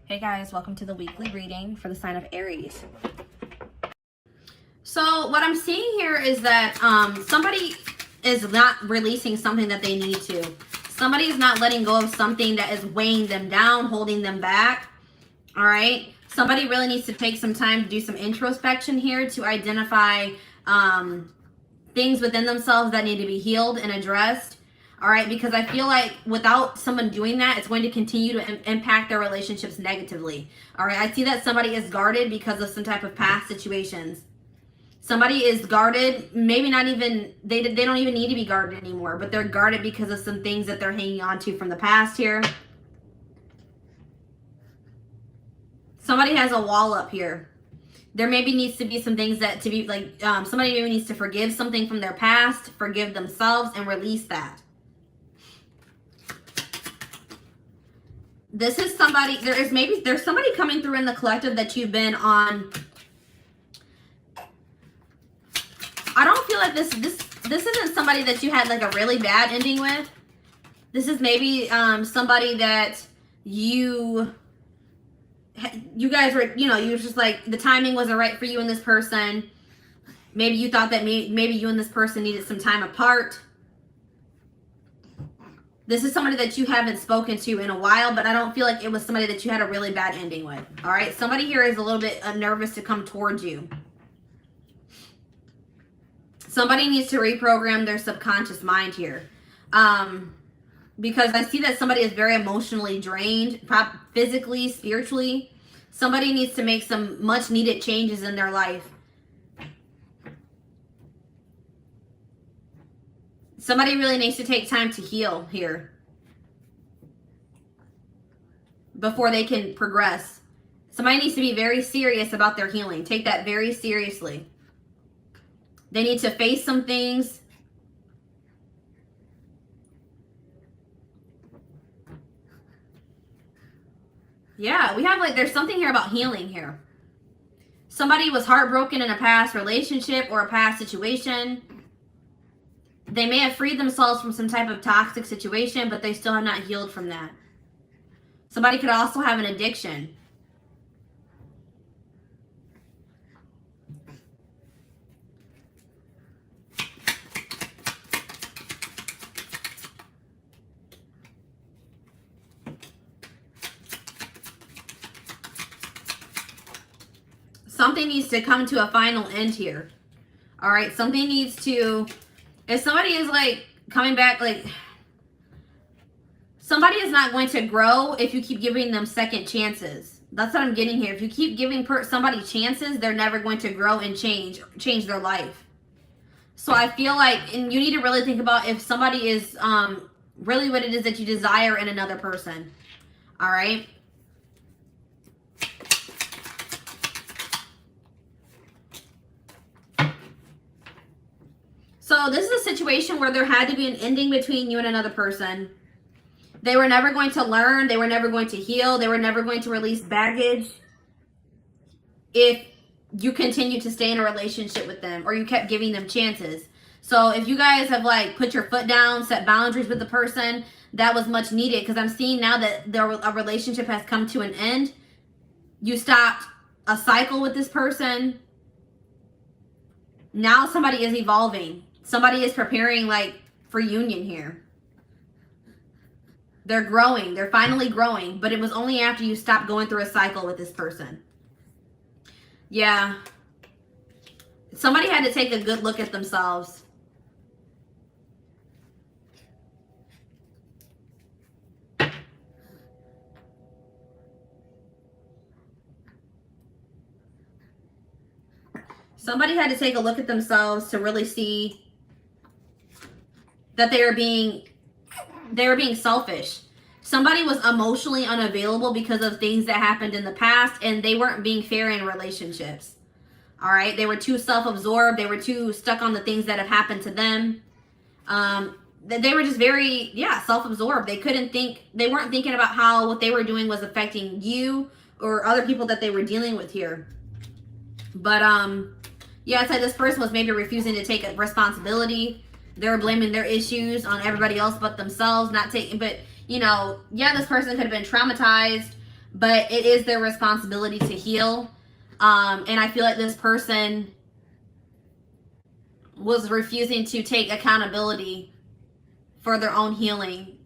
Hey guys, welcome to the weekly reading for the sign of Aries. So what I'm seeing here is that somebody is not releasing something that they need to. Somebody is not letting go of something that is weighing them down, holding them back. All right. Somebody really needs to take some time to do some introspection here to identify things within themselves that need to be healed and addressed. All right, because I feel like without someone doing that, it's going to continue to impact their relationships negatively. All right, I see that somebody is guarded because of some type of past situations. Somebody is guarded, maybe not even, they don't even need to be guarded anymore, but they're guarded because of some things that they're hanging on to from the past here. Somebody has a wall up here. There maybe needs to be some things that to be like, somebody maybe needs to forgive something from their past, forgive themselves, and release that. This is somebody, there's somebody coming through in the collective that you've been on. I don't feel like this isn't somebody that you had like a really bad ending with. This is maybe somebody that you guys were, you were just like, the timing wasn't right for you and this person. Maybe you thought that maybe you and this person needed some time apart. This is somebody that you haven't spoken to in a while, but I don't feel like it was somebody that you had a really bad ending with. All right. Somebody here is a little bit nervous to come towards you. Somebody needs to reprogram their subconscious mind here. Because I see that somebody is very emotionally drained, physically, spiritually. Somebody needs to make some much needed changes in their life. Somebody really needs to take time to heal here before they can progress. Somebody needs to be very serious about their healing. Take that very seriously. They need to face some things. Yeah, we have there's something here about healing here. Somebody was heartbroken in a past relationship or a past situation. They may have freed themselves from some type of toxic situation, but they still have not healed from that. Somebody could also have an addiction. Something needs to come to a final end here. All right, something needs to... If somebody is coming back, somebody is not going to grow if you keep giving them second chances. That's what I'm getting here. If you keep giving somebody chances, they're never going to grow and change their life. So I feel like, and you need to really think about if somebody is really what it is that you desire in another person. All right. So this is a situation where there had to be an ending between you and another person. They were never going to learn. They were never going to heal. They were never going to release baggage if you continue to stay in a relationship with them or you kept giving them chances. So if you guys have put your foot down, set boundaries with the person, that was much needed, because I'm seeing now that a relationship has come to an end. You stopped a cycle with this person. Now somebody is evolving. Somebody is preparing for union here. They're growing. They're finally growing. But it was only after you stopped going through a cycle with this person. Yeah. Somebody had to take a good look at themselves. Somebody had to take a look at themselves to really see that they were being selfish. Somebody was emotionally unavailable because of things that happened in the past, and they weren't being fair in relationships. All right. They were too self-absorbed. They were too stuck on the things that have happened to them. They were just very, self-absorbed. They weren't thinking about how what they were doing was affecting you or other people that they were dealing with here. But, yeah, it's like this person was maybe refusing to take responsibility. They were blaming their issues on everybody else but themselves, this person could have been traumatized, but it is their responsibility to heal. And I feel like this person was refusing to take accountability for their own healing.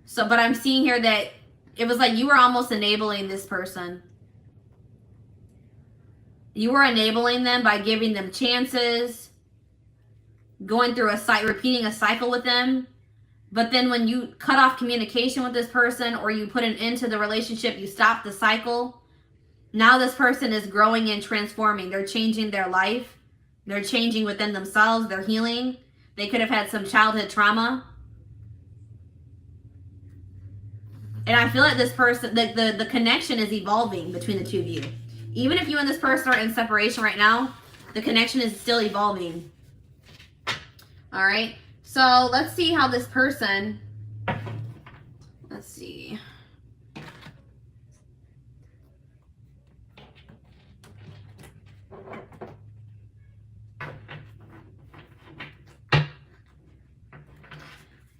So, but I'm seeing here that it was like you were almost enabling this person. You were enabling them by giving them chances, going through repeating a cycle with them. But then when you cut off communication with this person, or you put an end to the relationship, you stop the cycle. Now this person is growing and transforming. They're changing their life. They're changing within themselves. They're healing. They could have had some childhood trauma. And I feel like this person, the connection is evolving between the two of you. Even if you and this person are in separation right now, the connection is still evolving. All right. So let's see how this person, let's see.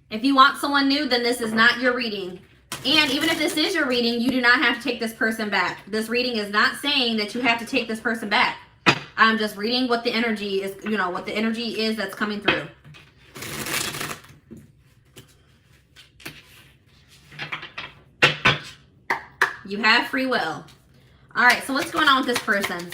If you want someone new, then this is not your reading. And even if this is your reading, you do not have to take this person back. This reading is not saying that you have to take this person back. I'm just reading what the energy is, you know, what the energy is that's coming through. You have free will. All right, so what's going on with this person?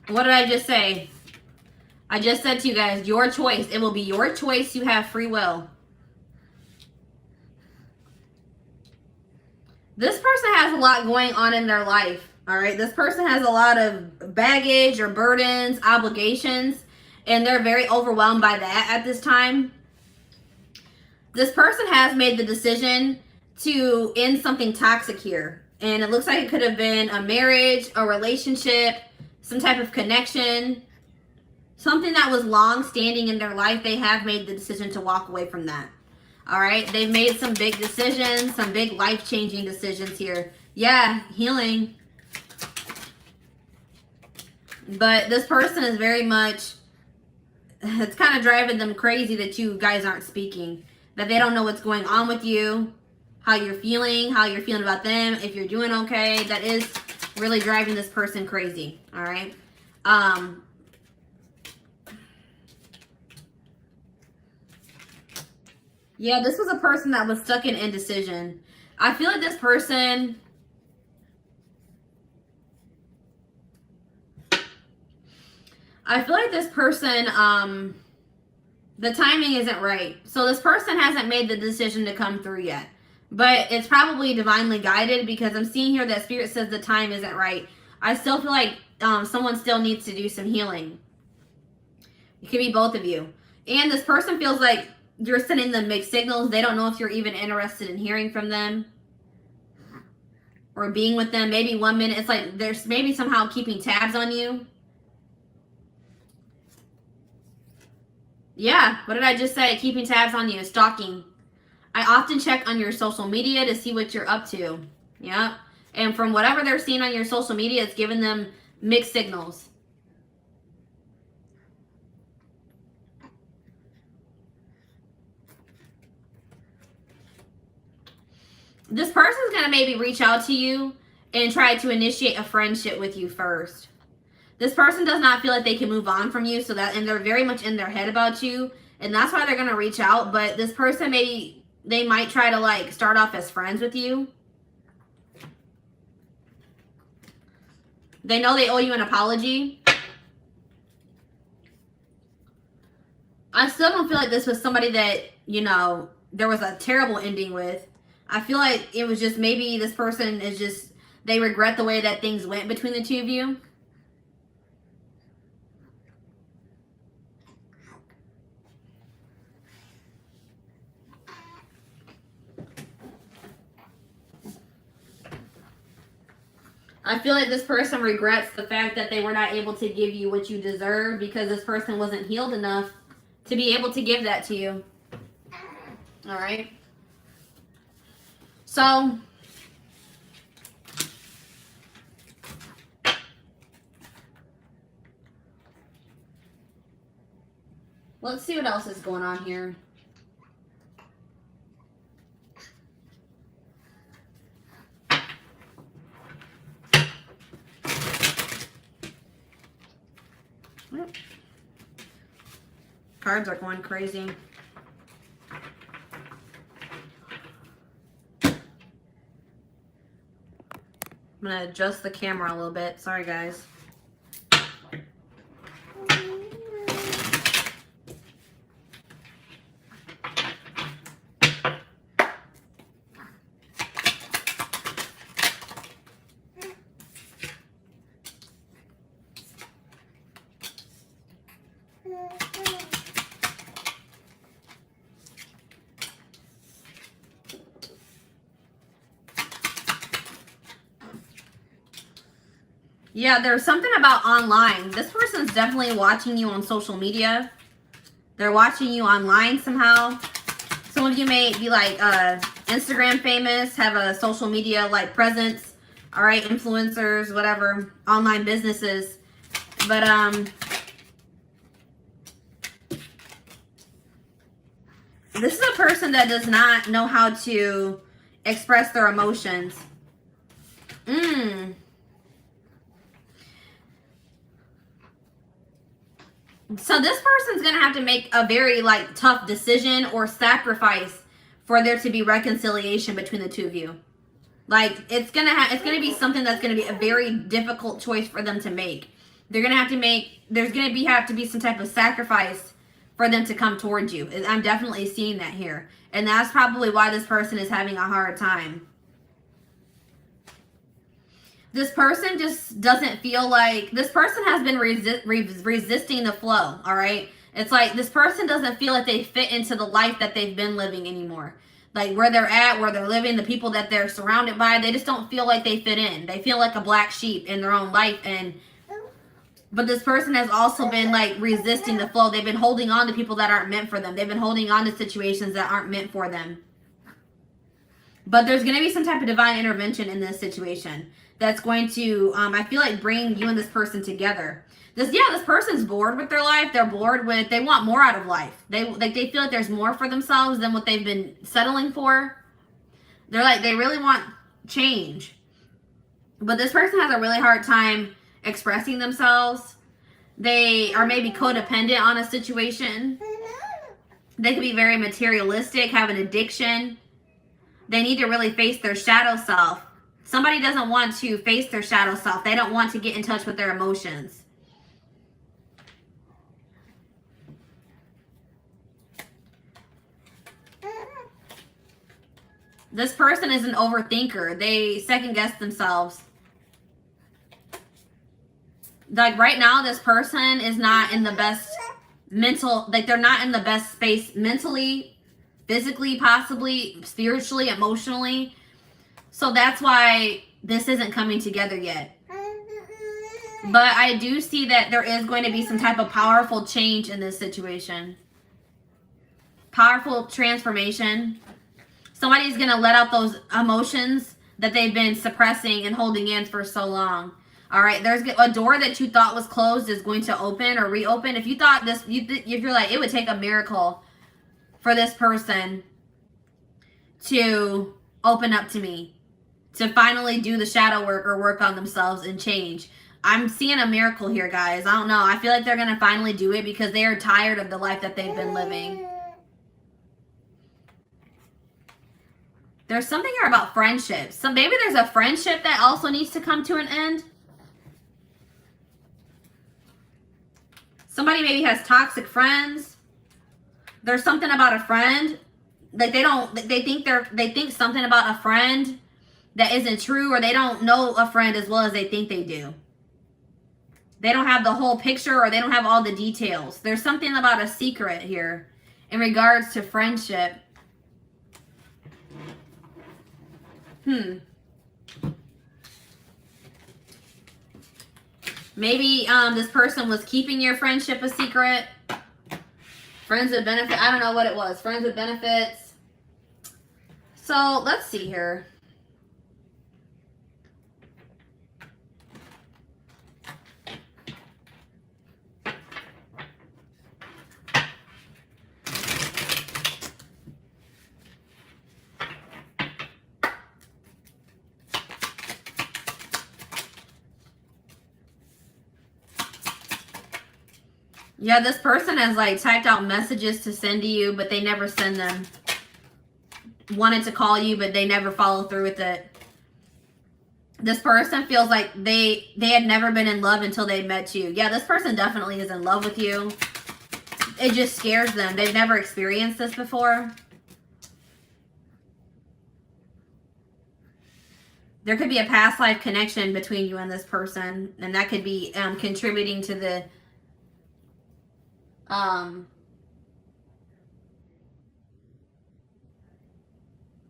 What did I just say? I just said to you guys, your choice. It will be your choice. You have free will. This person has a lot going on in their life. All right. This person has a lot of baggage or burdens, obligations, and they're very overwhelmed by that at this time. This person has made the decision to end something toxic here. And it looks like it could have been a marriage, a relationship, some type of connection, something that was long standing in their life. They have made the decision to walk away from that. All right. They've made some big decisions, some big life-changing decisions here. Yeah, healing. But this person is very much, it's kind of driving them crazy that you guys aren't speaking, that they don't know what's going on with you, how you're feeling about them, if you're doing okay. That is really driving this person crazy. All right. Yeah, this was a person that was stuck in indecision. I feel like this person, the timing isn't right. So this person hasn't made the decision to come through yet. But it's probably divinely guided, because I'm seeing here that Spirit says the time isn't right. I still feel like someone still needs to do some healing. It could be both of you. And this person feels like you're sending them mixed signals. They don't know if you're even interested in hearing from them or being with them. Maybe 1 minute, it's like there's maybe somehow keeping tabs on you. Yeah, what did I just say? Keeping tabs on you, stalking. I often check on your social media to see what you're up to. Yeah. And from whatever they're seeing on your social media, it's giving them mixed signals. This person's going to maybe reach out to you and try to initiate a friendship with you first. This person does not feel like they can move on from you, and they're very much in their head about you, and that's why they're going to reach out. But this person they might try to like start off as friends with you. They know they owe you an apology. I still don't feel like this was somebody that, you know, there was a terrible ending with. I feel like it was just maybe this person is just, they regret the way that things went between the two of you. I feel like this person regrets the fact that they were not able to give you what you deserve because this person wasn't healed enough to be able to give that to you. All right. So let's see what else is going on here. Cards are going crazy. I'm gonna adjust the camera a little bit. Sorry, guys. Yeah, there's something about online. This person's definitely watching you on social media. They're watching you online somehow. Some of you may be like Instagram famous, have a social media like presence. All right, influencers, whatever, online businesses. But this is a person that does not know how to express their emotions. So this person's going to have to make a very like tough decision or sacrifice for there to be reconciliation between the two of you. Like it's going to be something that's going to be a very difficult choice for them to make. They're going to have to make, there's going to have to be some type of sacrifice for them to come towards you. I'm definitely seeing that here. And that's probably why this person is having a hard time. This person just doesn't feel like, this person has been resisting the flow, all right? It's like this person doesn't feel like they fit into the life that they've been living anymore. Like where they're at, where they're living, the people that they're surrounded by, they just don't feel like they fit in. They feel like a black sheep in their own life. But this person has also been like resisting the flow. They've been holding on to people that aren't meant for them. They've been holding on to situations that aren't meant for them. But there's going to be some type of divine intervention in this situation that's going to, I feel like, bring you and this person together. This person's bored with their life. They're bored with, they want more out of life. They feel like there's more for themselves than what they've been settling for. They're like, they really want change. But this person has a really hard time expressing themselves. They are maybe codependent on a situation. They could be very materialistic, have an addiction. They need to really face their shadow self. Somebody doesn't want to face their shadow self. They don't want to get in touch with their emotions. This person is an overthinker. They second guess themselves. Like right now, this person is not in the best mental, like they're not in the best space mentally, physically, possibly, spiritually, emotionally. So that's why this isn't coming together yet. But I do see that there is going to be some type of powerful change in this situation. Powerful transformation. Somebody's going to let out those emotions that they've been suppressing and holding in for so long. All right, there's a door that you thought was closed is going to open or reopen. If you thought this, if you're like, it would take a miracle for this person to open up to me, to finally do the shadow work or work on themselves and change. I'm seeing a miracle here, guys. I don't know. I feel like they're going to finally do it because they are tired of the life that they've been living. There's something here about friendships. So maybe there's a friendship that also needs to come to an end. Somebody maybe has toxic friends. There's something about a friend. Like they think something about a friend that isn't true, or they don't know a friend as well as they think they do. They don't have the whole picture, or they don't have all the details. There's something about a secret here in regards to friendship. Maybe this person was keeping your friendship a secret. Friends with benefits. I don't know what it was. Friends with benefits. So let's see here. Yeah, this person has like typed out messages to send to you, but they never send them. Wanted to call you, but they never follow through with it. This person feels like they had never been in love until they met you. Yeah, this person definitely is in love with you. It just scares them. They've never experienced this before. There could be a past life connection between you and this person, and that could be contributing to the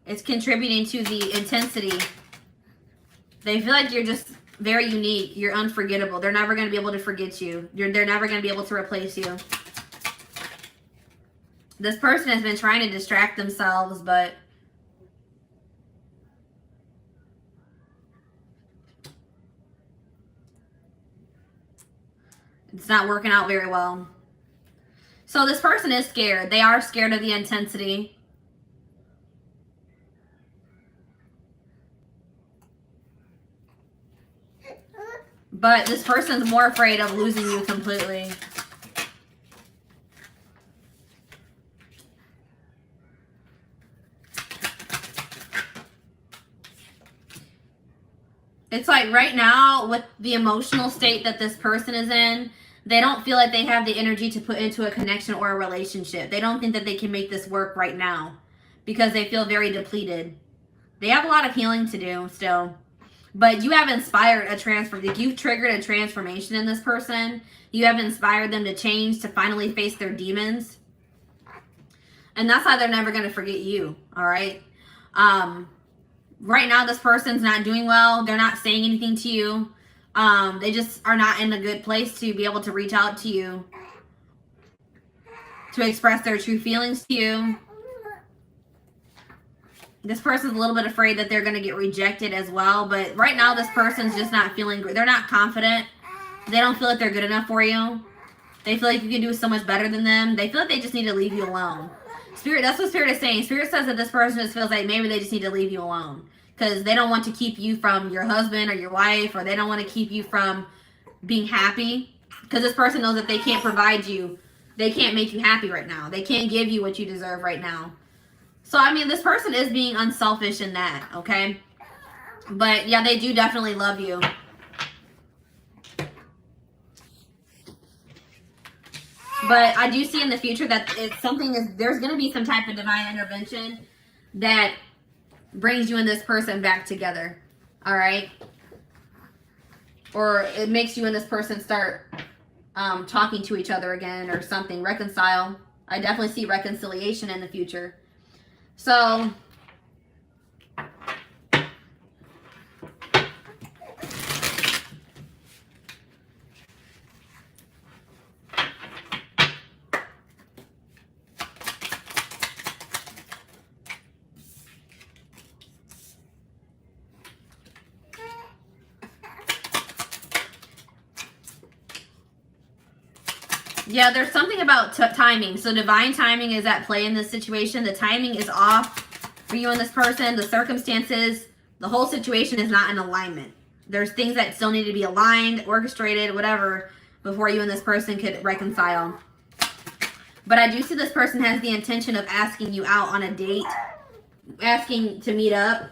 it's contributing to the intensity. They feel like you're just very unique. You're unforgettable. They're never going to be able to forget you. They're never going to be able to replace you. This person has been trying to distract themselves, but it's not working out very well. So this person is scared. They are scared of the intensity. But this person's more afraid of losing you completely. It's like right now, with the emotional state that this person is in, they don't feel like they have the energy to put into a connection or a relationship. They don't think that they can make this work right now because they feel very depleted. They have a lot of healing to do still. But you have inspired a transfer. You've triggered a transformation in this person. You have inspired them to change, to finally face their demons. And that's why they're never going to forget you, all right? Right now, this person's not doing well. They're not saying anything to you. They just are not in a good place to be able to reach out to you, to express their true feelings to you. This person's a little bit afraid that they're going to get rejected as well. But right now, this person's just not feeling great. They're not confident. They don't feel like they're good enough for you. They feel like you can do so much better than them. They feel like they just need to leave you alone. Spirit, that's what Spirit is saying. Spirit says that this person just feels like maybe they just need to leave you alone. Because they don't want to keep you from your husband or your wife. Or they don't want to keep you from being happy. Because this person knows that they can't provide you. They can't make you happy right now. They can't give you what you deserve right now. So, I mean, this person is being unselfish in that, okay? But, yeah, they do definitely love you. But I do see in the future that there's going to be some type of divine intervention that brings you and this person back together, all right? Or it makes you and this person start talking to each other again or something, reconcile. I definitely see reconciliation in the future. So, yeah, there's something about timing. So divine timing is at play in this situation. The timing is off for you and this person. The circumstances, the whole situation is not in alignment. There's things that still need to be aligned, orchestrated, whatever, before you and this person could reconcile. But I do see this person has the intention of asking you out on a date, asking to meet up.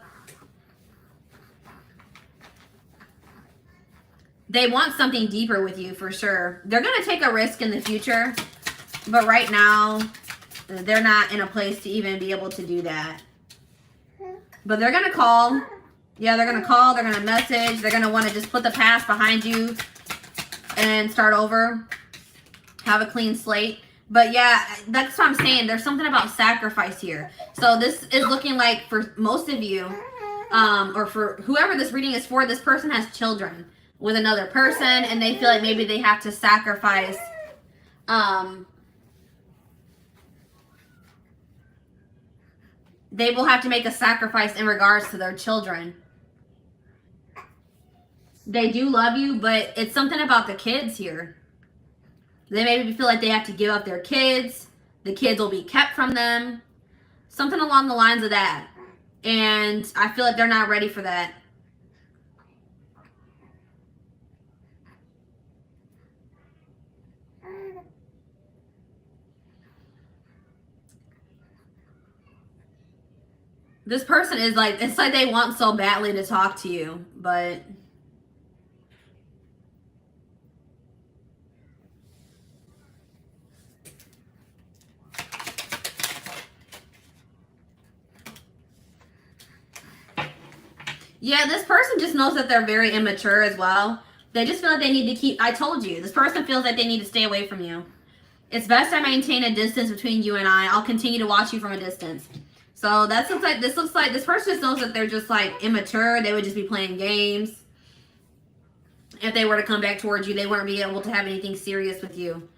They want something deeper with you for sure. They're going to take a risk in the future, but right now, they're not in a place to even be able to do that. But they're going to call. Yeah, they're going to call. They're going to message. They're going to want to just put the past behind you and start over. Have a clean slate. But yeah, that's what I'm saying. There's something about sacrifice here. So this is looking like for most of you, or for whoever this reading is for, this person has children. with another person, and they feel like maybe they have to sacrifice they will have to make a sacrifice in regards to their children. They do love you, but it's something about the kids here. They maybe feel like they have to give up their kids. The kids will be kept from them. Something along the lines of that. And I feel like they're not ready for that. This person is like, it's like they want so badly to talk to you, but yeah, this person just knows that they're very immature as well. They just feel like they need to keep, I told you, this person feels like they need to stay away from you. It's best I maintain a distance between you and I. I'll continue to watch you from a distance. So that looks like, this person just knows that they're just like immature. They would just be playing games. If they were to come back towards you, they wouldn't be able to have anything serious with you.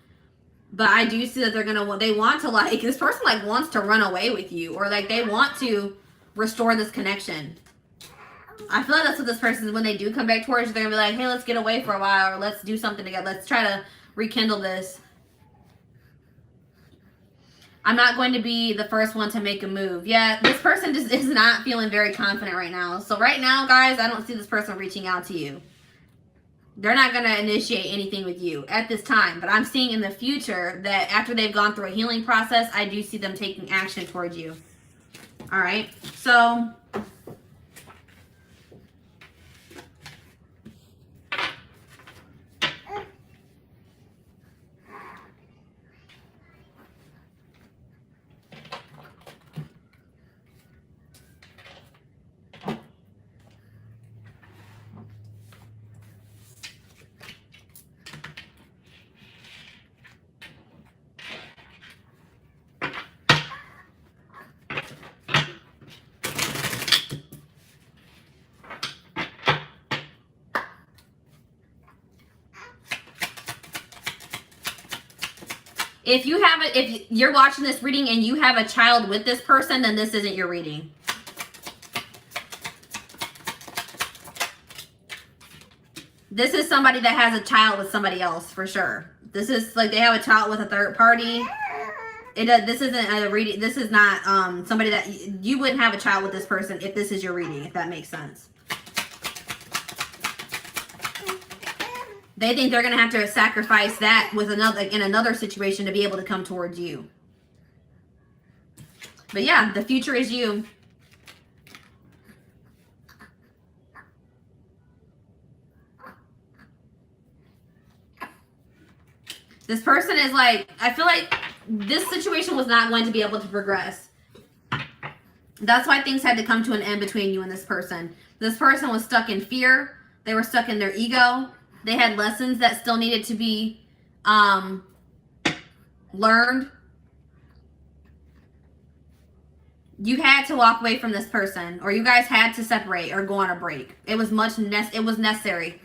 But I do see that they want to like, this person like wants to run away with you, or like they want to restore this connection. I feel like that's what this person is. When they do come back towards you, they're gonna be like, hey, let's get away for a while, or let's do something together. Let's try to rekindle this. I'm not going to be the first one to make a move. Yeah, this person just is not feeling very confident right now. So right now, guys, I don't see this person reaching out to you. They're not going to initiate anything with you at this time. But I'm seeing in the future that after they've gone through a healing process, I do see them taking action towards you. All right. So if you're watching this reading and you have a child with this person, then this isn't your reading. This is somebody that has a child with somebody else for sure. This is like they have a child with a third party. This isn't a reading. This is not somebody that you wouldn't have a child with this person if this is your reading, if that makes sense. They think they're going to have to sacrifice that with in another situation to be able to come towards you. But yeah, the future is you. This person is like, I feel like this situation was not going to be able to progress. That's why things had to come to an end between you and this person. This person was stuck in fear. They were stuck in their ego. They had lessons that still needed to be learned. You had to walk away from this person, or you guys had to separate or go on a break. It was necessary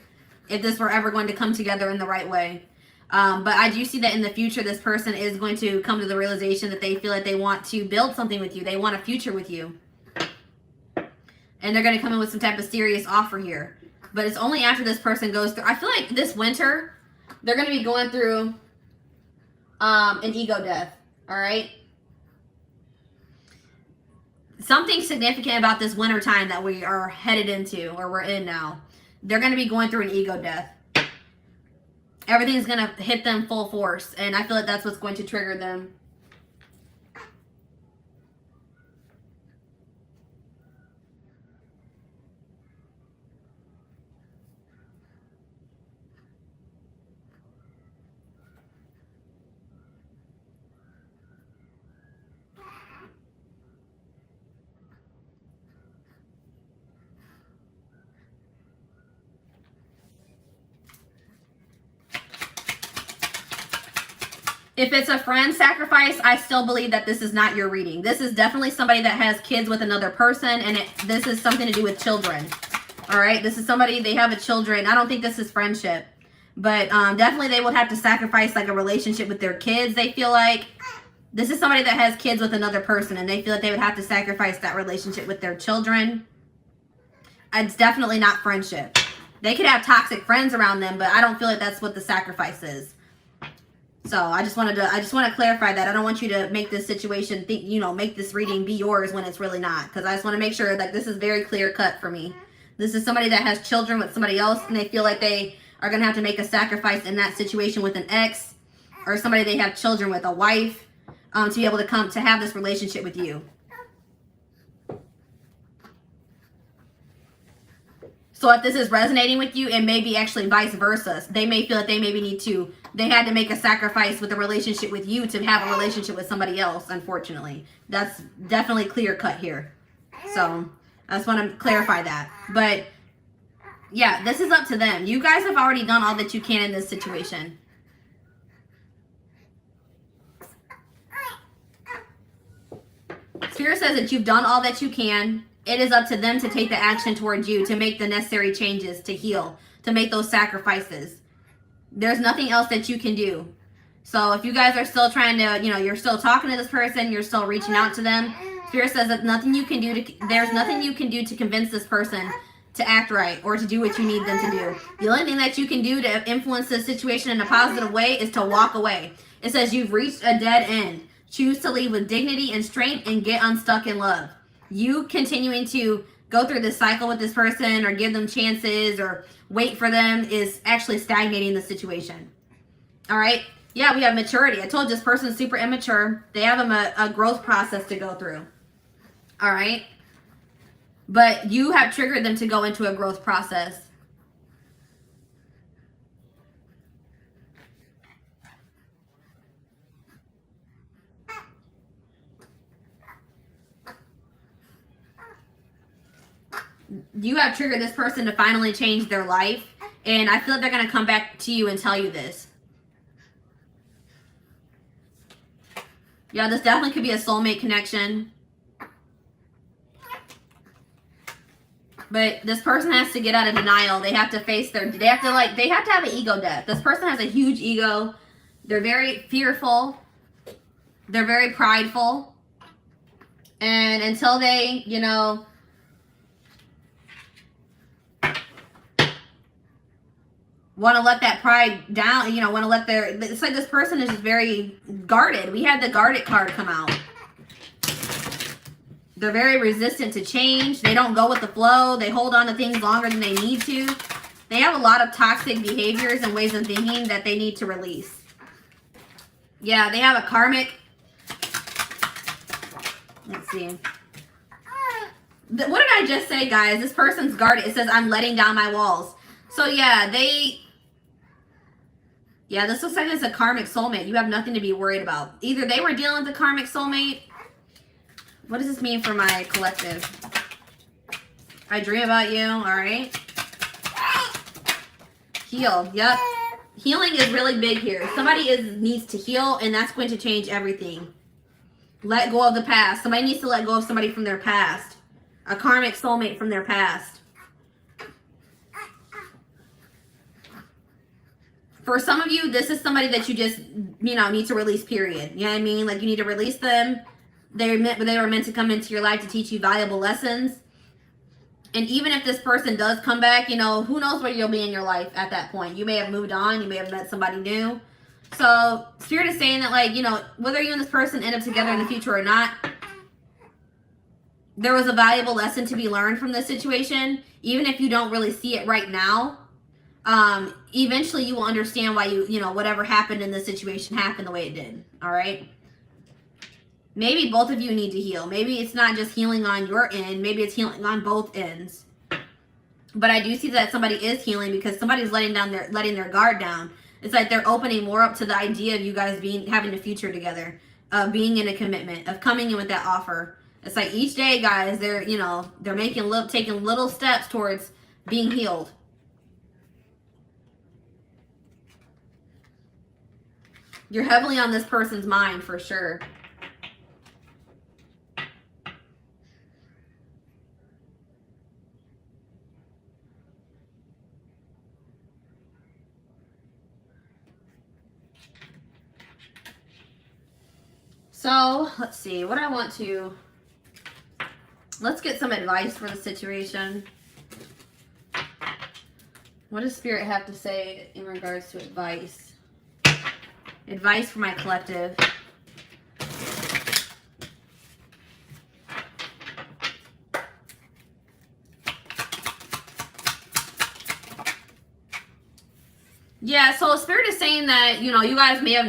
if this were ever going to come together in the right way. But I do see that in the future, this person is going to come to the realization that they feel like they want to build something with you. They want a future with you. And they're going to come in with some type of serious offer here. But it's only after this person goes through. I feel like this winter, they're going to be going through an ego death. All right. Something significant about this winter time that we are headed into, or we're in now. They're going to be going through an ego death. Everything's going to hit them full force. And I feel like that's what's going to trigger them. If it's a friend sacrifice, I still believe that this is not your reading. This is definitely somebody that has kids with another person, and this is something to do with children. All right, this is somebody, they have a children. I don't think this is friendship, but definitely they would have to sacrifice like a relationship with their kids. They feel like this is somebody that has kids with another person, and they feel like they would have to sacrifice that relationship with their children. It's definitely not friendship. They could have toxic friends around them, but I don't feel like that's what the sacrifice is. So I just want to clarify that. I don't want you to make this situation think, you know, make this reading be yours when it's really not, because I just want to make sure that this is very clear cut for me. This is somebody that has children with somebody else, and they feel like they are going to have to make a sacrifice in that situation with an ex, or somebody they have children with, a wife, to be able to come to have this relationship with you. So if this is resonating with you, it may be actually vice versa. They may feel that they maybe they had to make a sacrifice with a relationship with you to have a relationship with somebody else, unfortunately. That's definitely clear cut here. So I just want to clarify that. But yeah, this is up to them. You guys have already done all that you can in this situation. Spirit says that you've done all that you can. It is up to them to take the action towards you, to make the necessary changes, to heal, to make those sacrifices. There's nothing else that you can do. So if you guys are still trying to, you know, you're still talking to this person, you're still reaching out to them, Spirit says that nothing you can do there's nothing you can do to convince this person to act right or to do what you need them to do. The only thing that you can do to influence this situation in a positive way is to walk away. It says you've reached a dead end. Choose to leave with dignity and strength and get unstuck in love. You continuing to go through this cycle with this person or give them chances or wait for them is actually stagnating the situation. All right. Yeah, we have maturity. I told you this person's super immature. They have a growth process to go through. All right. But you have triggered them to go into a growth process. You have triggered this person to finally change their life. And I feel like they're going to come back to you and tell you this. Yeah, this definitely could be a soulmate connection. But this person has to get out of denial. They have to face they have to have an ego death. This person has a huge ego. They're very fearful. They're very prideful. And until they, you know, want to let that pride down, you know, want to let it's like this person is just very guarded. We had the guarded card come out. They're very resistant to change. They don't go with the flow. They hold on to things longer than they need to. They have a lot of toxic behaviors and ways of thinking that they need to release. Yeah, they have a karmic. Let's see. What did I just say, guys? This person's guarded. It says, I'm letting down my walls. So yeah, this looks like it's a karmic soulmate. You have nothing to be worried about. Either they were dealing with a karmic soulmate. What does this mean for my collective? I dream about you. All right. Heal. Yep. Healing is really big here. Somebody needs to heal, and that's going to change everything. Let go of the past. Somebody needs to let go of somebody from their past. A karmic soulmate from their past. For some of you, this is somebody that you just, you know, need to release, period. You know what I mean? Like, you need to release them. They were meant to come into your life to teach you valuable lessons. And even if this person does come back, you know, who knows where you'll be in your life at that point. You may have moved on. You may have met somebody new. So Spirit is saying that, like, you know, whether you and this person end up together in the future or not, there was a valuable lesson to be learned from this situation. Even if you don't really see it right now, eventually you will understand why you know, whatever happened in this situation happened the way it did. All right. Maybe both of you need to heal. Maybe it's not just healing on your end. Maybe it's healing on both ends. But I do see that somebody is healing because somebody's letting their guard down. It's like they're opening more up to the idea of you guys having a future together, of being in a commitment, of coming in with that offer. It's like each day, guys, they're taking little steps towards being healed. You're heavily on this person's mind for sure. So, let's see. What I want to... Let's get some advice for the situation. What does Spirit have to say in regards to advice? Advice for my collective. Yeah, so Spirit is saying that, you know, you guys may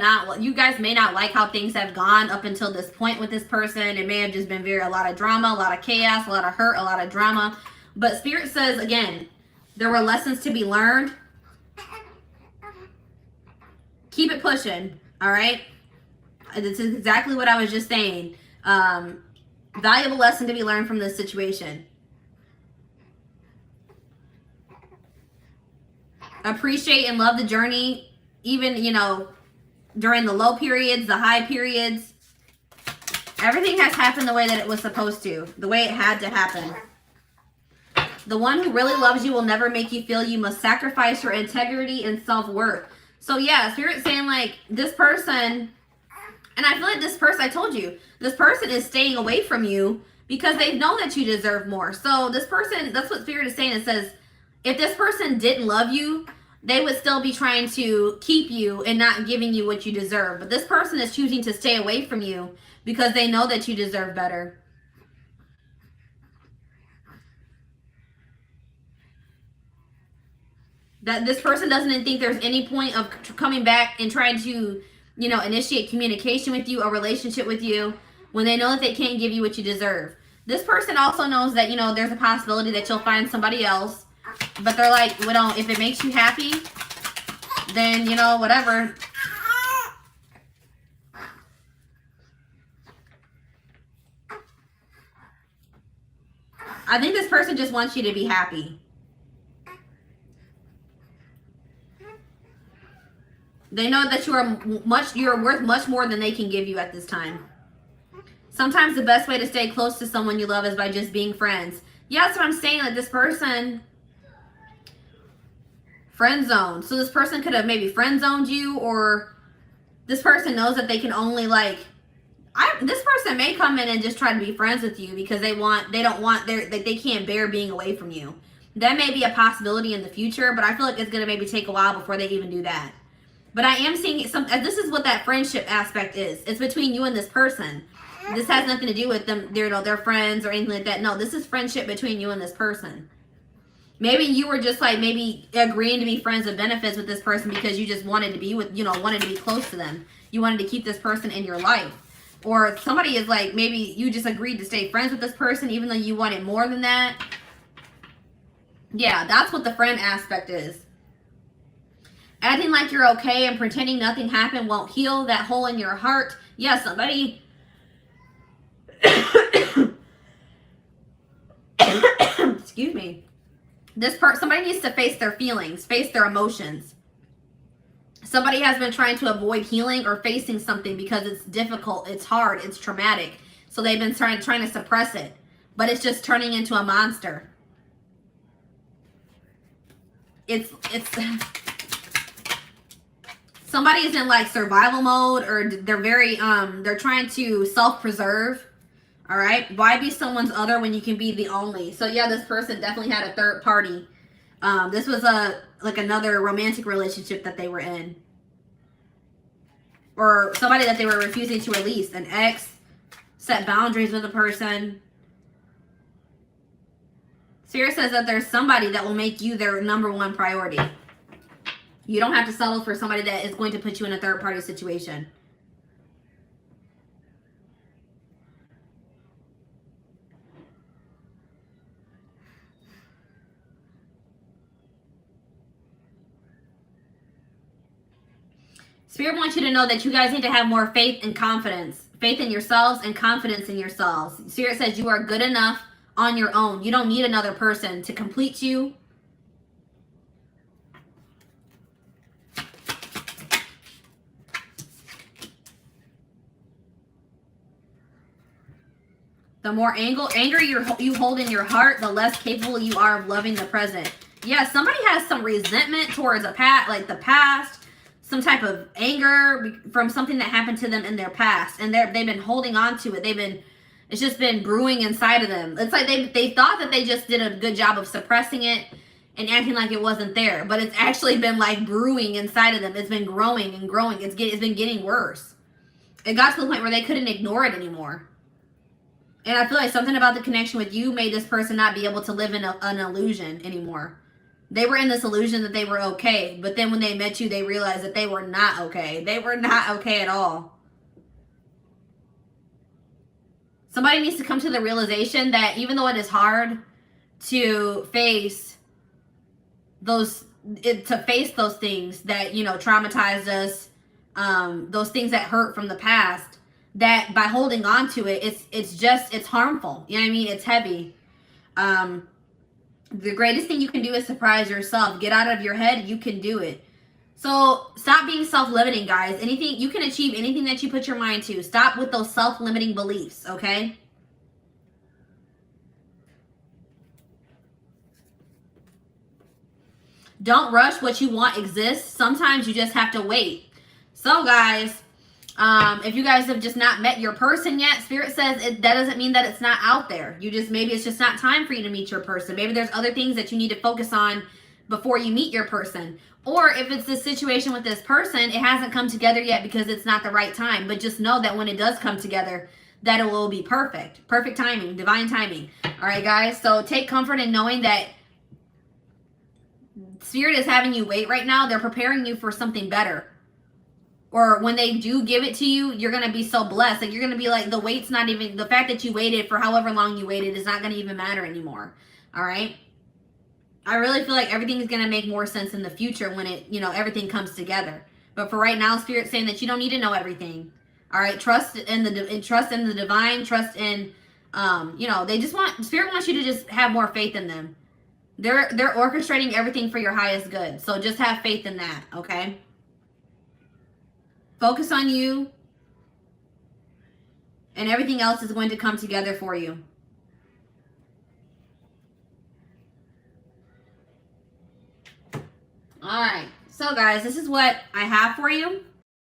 not like how things have gone up until this point with this person. It may have just been a lot of drama, a lot of chaos, a lot of hurt, a lot of drama. But Spirit says, again, there were lessons to be learned. Keep it pushing, all right? This is exactly what I was just saying. Valuable lesson to be learned from this situation. Appreciate and love the journey, even, you know, during the low periods, the high periods. Everything has happened the way that it was supposed to, the way it had to happen. The one who really loves you will never make you feel you must sacrifice your integrity and self-worth. So yeah, Spirit's saying like this person, and I feel like this person, I told you, this person is staying away from you because they know that you deserve more. So this person, that's what Spirit is saying. It says, if this person didn't love you, they would still be trying to keep you and not giving you what you deserve. But this person is choosing to stay away from you because they know that you deserve better. That this person doesn't think there's any point of coming back and trying to, you know, initiate communication with you, a relationship with you, when they know that they can't give you what you deserve. This person also knows that, you know, there's a possibility that you'll find somebody else. But they're like, well, if it makes you happy, then, you know, whatever. I think this person just wants you to be happy. They know that you're worth much more than they can give you at this time. Sometimes the best way to stay close to someone you love is by just being friends. Yeah, that's what I'm saying. Like this person... friend zone. So this person could have maybe friend zoned you, or this person knows that they can only like, this person may come in and just try to be friends with you because they can't bear being away from you. That may be a possibility in the future, but I feel like it's going to maybe take a while before they even do that. But I am seeing this is what that friendship aspect is. It's between you and this person. This has nothing to do with them, you know, their friends or anything like that. No, this is friendship between you and this person. Maybe you were just like maybe agreeing to be friends with benefits with this person because you just wanted to be with, you know, wanted to be close to them. You wanted to keep this person in your life. Or somebody is like, maybe you just agreed to stay friends with this person even though you wanted more than that. Yeah, that's what the friend aspect is. Acting like you're okay and pretending nothing happened won't heal that hole in your heart. Yeah, somebody... Excuse me. Somebody needs to face their feelings, face their emotions. Somebody has been trying to avoid healing or facing something because it's difficult, it's hard, it's traumatic. So they've been trying to suppress it, but it's just turning into a monster. It's somebody is in like survival mode, or they're trying to self-preserve. All right, why be someone's other when you can be the only? So yeah, this person definitely had a third party. This was another romantic relationship that they were in, or somebody that they were refusing to release. An ex, set boundaries with a person. Spirit says that there's somebody that will make you their #1 priority. You don't have to settle for somebody that is going to put you in a third party situation. Spirit wants you to know that you guys need to have more faith and confidence. Faith in yourselves and confidence in yourselves. Spirit says you are good enough on your own. You don't need another person to complete you. The more anger you hold in your heart, the less capable you are of loving the present. Yeah, somebody has some resentment towards the past. some type of anger from something that happened to them in their past, and they've been holding on to it. It's just been brewing inside of them. It's like they thought that they just did a good job of suppressing it and acting like it wasn't there, but it's actually been like brewing inside of them. It's been growing and growing. It's been getting worse. It got to the point where they couldn't ignore it anymore. And I feel like something about the connection with you made this person not be able to live in an illusion anymore. They were in this illusion that they were okay, but then when they met you, they realized that they were not okay. They were not okay at all. Somebody needs to come to the realization that even though it is hard to face those things that, you know, traumatized us, those things that hurt from the past, that by holding on to it, it's harmful. You know what I mean? It's heavy. The greatest thing you can do is surprise yourself. Get out of your head. You can do it. So stop being self-limiting, guys. You can achieve anything that you put your mind to. Stop with those self-limiting beliefs, okay? Don't rush. What you want exists. Sometimes you just have to wait. So, guys, if you guys have just not met your person yet, Spirit says that doesn't mean that it's not out there. Maybe it's just not time for you to meet your person. Maybe there's other things that you need to focus on before you meet your person. Or if it's this situation with this person, it hasn't come together yet because it's not the right time. But just know that when it does come together, that it will be perfect. Perfect timing, divine timing. All right, guys. So take comfort in knowing that Spirit is having you wait right now. They're preparing you for something better. Or when they do give it to you, you're going to be so blessed. Like, you're going to be like, the wait's not even, the fact that you waited for however long you waited is not going to even matter anymore. All right? I really feel like everything is going to make more sense in the future when everything comes together. But for right now, Spirit's saying that you don't need to know everything. All right? Trust in the divine, trust in, Spirit wants you to just have more faith in them. They're orchestrating everything for your highest good. So just have faith in that, okay? Focus on you, and everything else is going to come together for you. All right. So, guys, this is what I have for you.